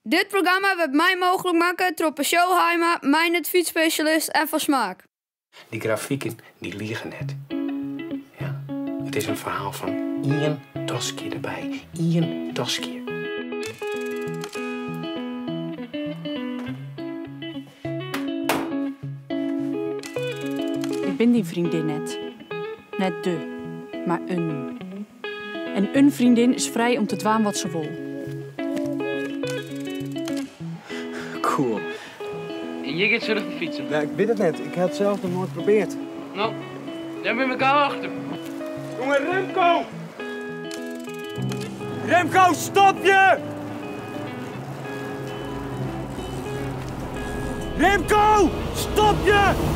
Dit programma werd mij mogelijk maken door Showheimer, mijn het fietsspecialist en van Smaak. Die grafieken, die liegen net. Ja, het is een verhaal van Ian Toskje erbij. Ian Toskje. Ik ben die vriendin net. Net de, maar een. En een vriendin is vrij om te dwaan wat ze wil. Cool. En je gaat zelf fietsen? Nou, ik weet het net. Ik heb het zelf nog nooit geprobeerd. Nou, daar hebben we elkaar achter. Jongen, Remco! Remco, stop je! Remco, stop je!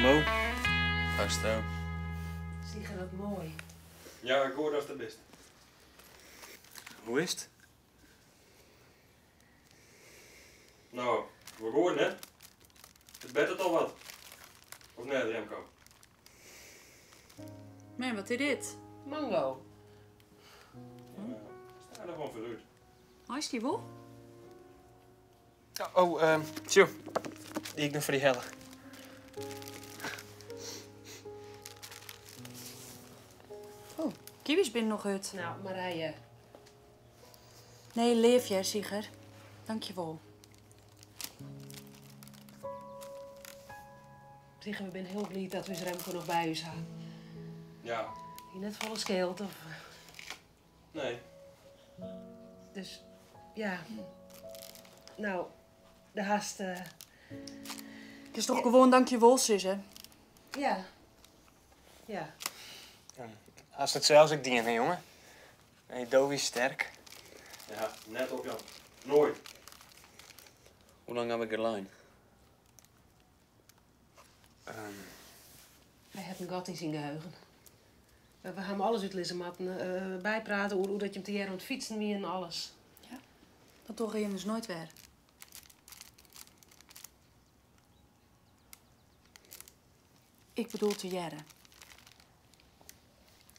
Mo? Hartstikke. Zie je dat mooi? Ja, ik hoor dat het best. Hoe is het? Nou, we horen hè? Het beter al wat. Of nee, Remco? Man, wat is dit? Mango. Sta er gewoon vooruit. Hij is die wel? Tjoe. Die ik nog voor die helle. Oh, kiwis binnen nog uit. Nou, Marije. Nee, leef jij, Sieger. Dankjewel. Zeg, we zijn heel blij dat we Remco nog bij u zijn. Ja. Je net volle scheelt of... Nee. Dus, ja. Nou, de haast... Het is toch gewoon dankjewel, zus, hè? Ja. Ja. Als het zelfs ik dien, hè, jongen. Nee, Dowie is sterk. Ja, net op Jan. Nooit. Hoe lang heb ik er lijn? Hij heeft een gat in zijn geheugen. We gaan hem alles uitlezen, matten. Bijpraten hoe dat je hem te jaren moet fietsen wie en alles. Ja. Dat toch je dus nooit weer. Ik bedoel te jaren.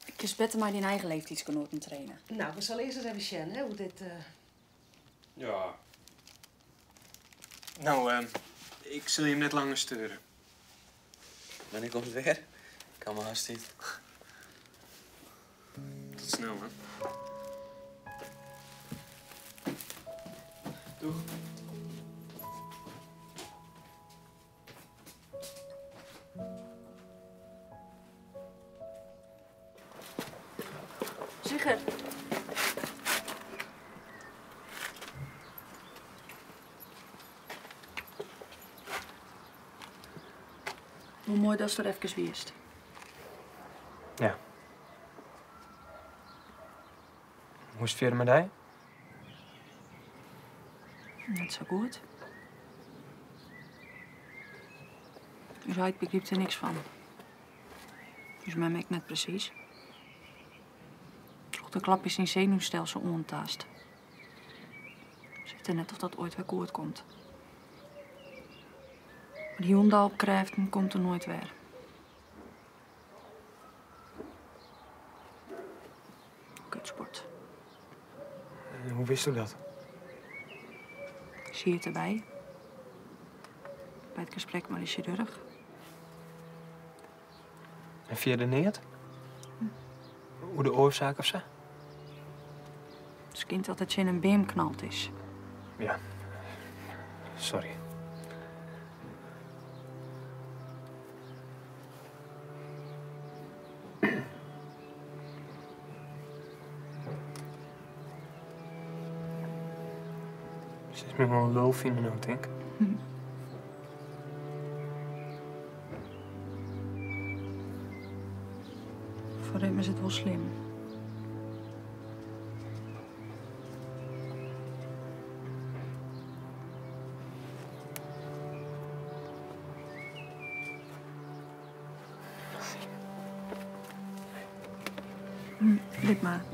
Ik is beter maar die eigen leeftijdsgenoten trainen. Nou, we zullen eerst eens even zien, hè, hoe dit... Ja. Nou, ik zal je hem net langer sturen. Wanneer komt het weer? Ik kan me haast niet. Tot snel, hè. Doeg. Sieger. Hoe mooi dat ze er even wist. Ja. Hoe is het verder met hij? Net zo goed. Dus hij begrijpt er niks van. Dus mij merkt net precies. Toch de klap is in zenuwstelsel ontast. Zit er net of dat ooit weer goed komt. Maar die hond op krijgt en komt er nooit weer. Kutsport. Hoe wist u dat? Zie je het erbij? Bij het gesprek met de chirurg. En via de neert? Hoe de oorzaak of zo? Het kind dat het in een beem knalt is. Ja. Sorry. Ze is me wel een lul vinden ook, denk ik. Voor hem is het wel slim. Lip maar.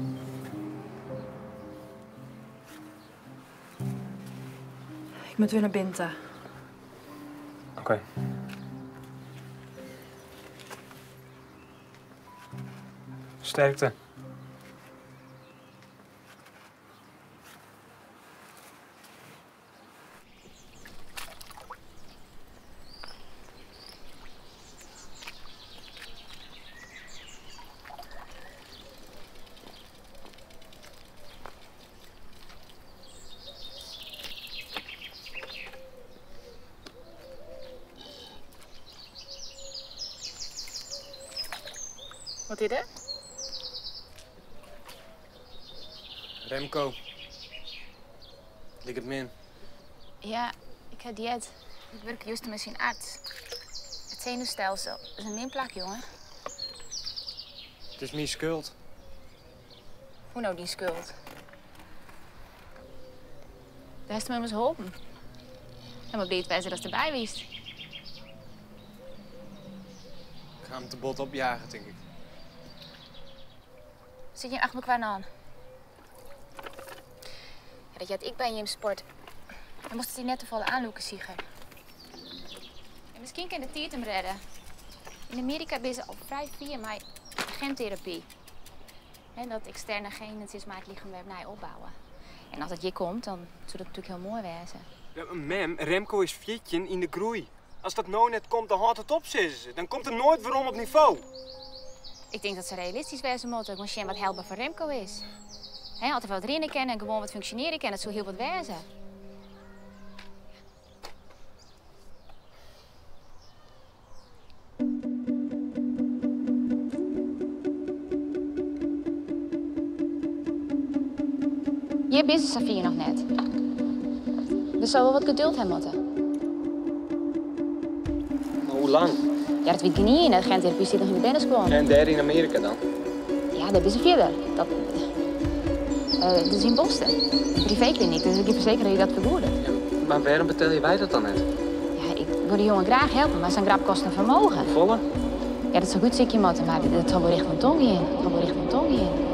Ik moet weer naar Binta. Oké. Sterkte. Wat is er? Remco. Ligt het min? Ja, ik heb dieet. Ik werk juist met zijn arts. Het zenuwstelsel is een minplak, jongen. Het is mijn schuld. Hoe nou die schuld? Daar heeft me eens geholpen. En maar bleef wijzer als erbij wist. Ik ga hem te bot opjagen, denk ik. Zit je achter elkaar aan? Ja, dat je het ik ben je in sport. Dan moest hij net te volle aanloeken ziegen. En misschien kan de tijd hem redden. In Amerika ben ze al vrij vier maar gentherapie. En dat externe genen is maar het lichaam weer opnieuw opbouwen. En als dat je komt, dan zou dat natuurlijk heel mooi wezen. Ja, mem, Remco is fietje in de groei. Als dat nou net komt, dan houdt het op, zeggen ze. Dan komt er nooit weer om op niveau. Ik denk dat ze realistisch wezen moeten. Ik moet zien wat helpen voor Remco is. He, altijd wat rennen kennen en gewoon wat functioneren kennen, dat zou heel wat wezen. Je bent Safia nog net. Dus zou wel wat geduld hebben moeten. Maar hoe lang? Ja, dat weet ik niet. De gentherapie zit nog in de binnenschool. En daar in Amerika dan? Ja, dat is verder. Dat is in Boston. Een privékliniek, dus ik heb verzekerd dat je dat vergoeden. Ja, maar waarom vertel je wij dat dan net? Ja, ik wil die jongen graag helpen, maar zijn grap kost een vermogen. Volle? Ja, dat zou goed zeker moeten, maar dat zal wel richting van tong in. Dat zal wel richting van tong in.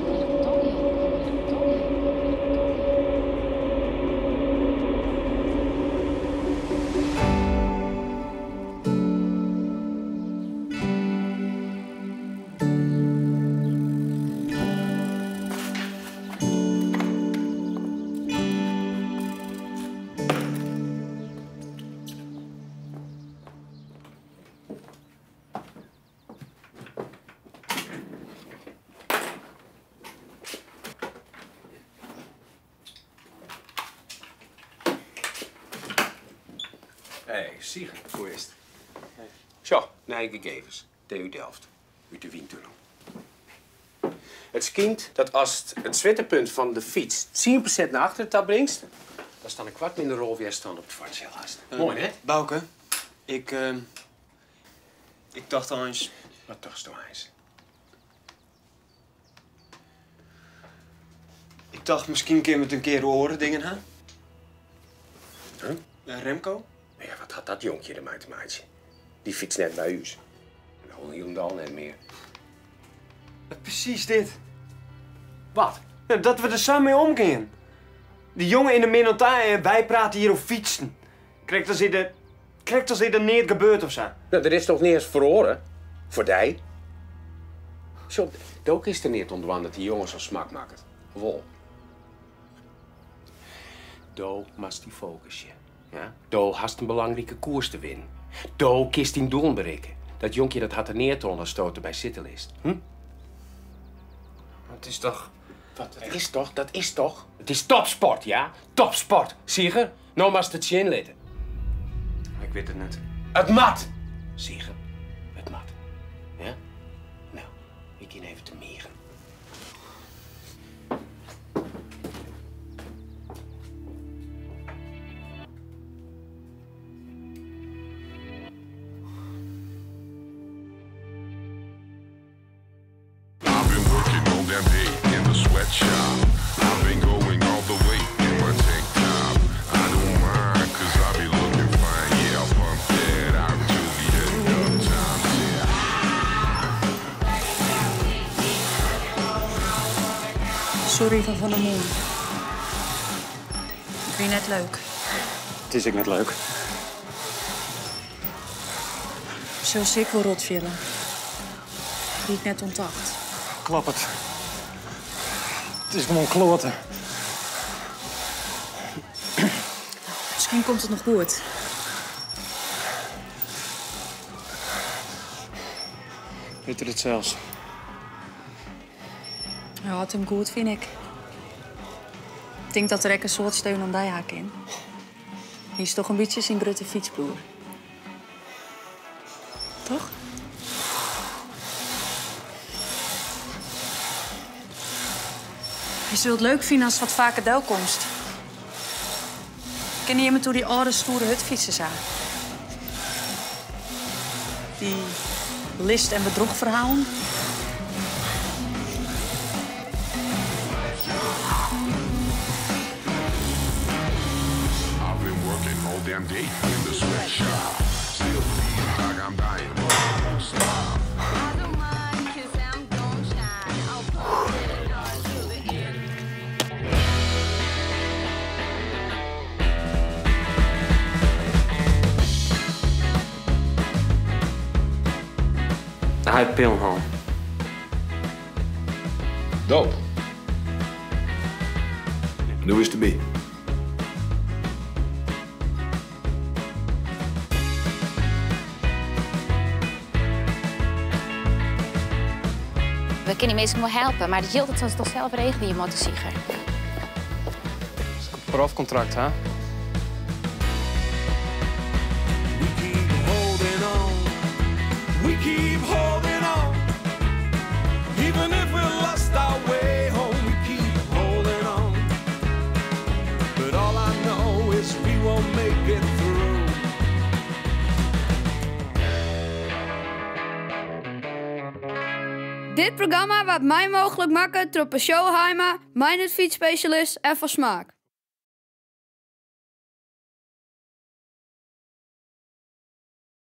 Hey, Siegen, hoe is het? Zo, nee, gegevens. TU Delft, uit de Wientunnel. Het schijnt dat als het zwitterpunt van de fiets 10% naar achteren brengt, dan staan een kwart minder rolweerstand op het vartzeilhaast. Mooi, hè? Bouke, ik dacht al eens... Wat dacht je eens? Ik dacht misschien kunnen we het een keer horen dingen, hè? Huh? Remco? Ja, wat had dat jonkje ermee te maken? Die fietst net bij u. Nou, helemaal net meer. Precies dit. Wat? Ja, dat we er samen mee omgaan. Die jongen in de Minota en wij praten hier over fietsen. Krijgt als dit er niet gebeurt of zo. Nou, er is toch niet eens verhoren? Voor die? Zo, ook is er niet ontwand dat die jongens zo smak maken. Wol. Do mast die focussen. Ja? Do hast een belangrijke koers te winnen. Do kist in doel bereiken. Dat jonkje dat had er neer te onderstoten bij Citylist. Het is toch... Wat? Dat is toch? Het is topsport, ja? Topsport. Sieger, nou mast het je inletten. Ik weet het net. Het mat! Sieger, het mat. Ja? Nou, ik ging even te mieren. damn day in the sweatshop. I've been going all the way in my tank top. I don't mind, cause I be looking fine. Yeah, I'll pump that out till the end of time. Yeah. Sorry van der Moon. Ik vind je net leuk. Het is ook net leuk. Zoals ik wil rotvillen. Die ik net ontdacht. Klap het. Het is gewoon kloten. Misschien komt het nog goed. Weet je het zelfs? Ja, had hem goed, vind ik. Ik denk dat er ook een soort steun aan die haak in. Hij is toch een beetje zijn grote fietsbroer. Toch? Je zult het leuk vinden als het wat vaker deelkomst. Ken je me toen die oude stoere hutfietsen zag? Die list- en bedrogverhalen. I've been working all damn day in the sweatshop. Still feels like I'm dying. Won't stop. Hij heeft pillen. Dope. Nu is de B. We kunnen die mensen wel helpen, maar dat geldt het toch zelf regelen, je motorsieger. Dat is een profcontract, hè? We keep holding on, even if we lost our way home. We keep holding on, but all I know is we won't make it through. Dit programma wordt mij mogelijk maken door Peugeot Heima, mijn fietsspecialist en van Smaak.